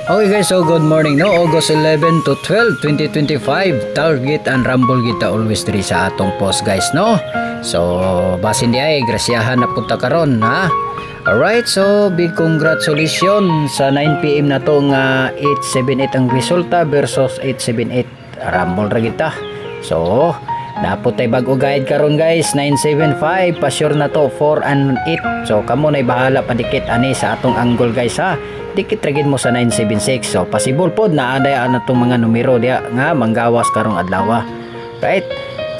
Okay guys, so good morning no, August 11 to 12, 2025. Target and rumble kita always diri sa atong post guys no. So basin di ay grasyahan na punta karon ha. Alright, so big congratulations sa 9 PM na to nga 878 ang resulta versus 878 rumble ra kita. So napot tay bag-o guide karon guys, 975 pa sure na to 4 and 8. So kamo nay bahala padikit ani sa atong angle guys ha. Dikit ragid mo sa 976. So possible pod na anday na tong mga numero dia nga manggawas karong adlaw. Right?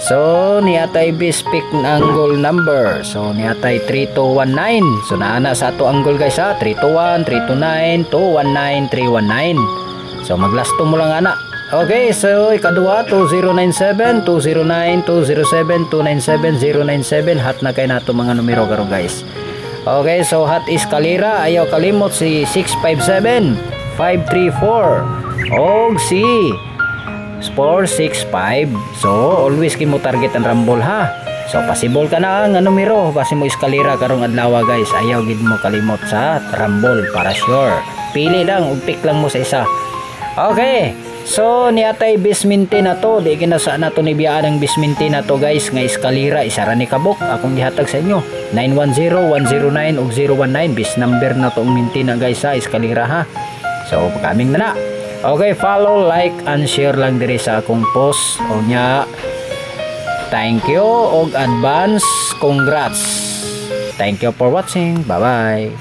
So niatay bispik angle number. So niatay 3219. So naana sa ato angle guys ha, 321, 329, 219, 319. So maglasto mo lang ana. Okay, so ikaduha 2097, 209, 207, 297, 097 hat na kay nato mga numero karon guys. Okay, so hot is kalira, ayaw kalimot si 657, 534 og si 465. So always kimo target ang rumble ha. So possible ka na nga numero base mo iskalira karong adlaw guys, ayaw gid mo kalimot sa rumble para sure. Pili lang ug pick lang mo sa isa. Okay, so niatay bisminti na to, di ginasa na to ni biyaan ang bisminti na to guys nga iskalira isa ra ni kabuk akong gihatag sa inyo. 910, 109 ug 019 bis number na to ang minti na guys sa iskalira ha. So kaming na na. Okay, follow, like and share lang diri sa akong post. O nya thank you og advance congrats. Thank you for watching. Bye bye.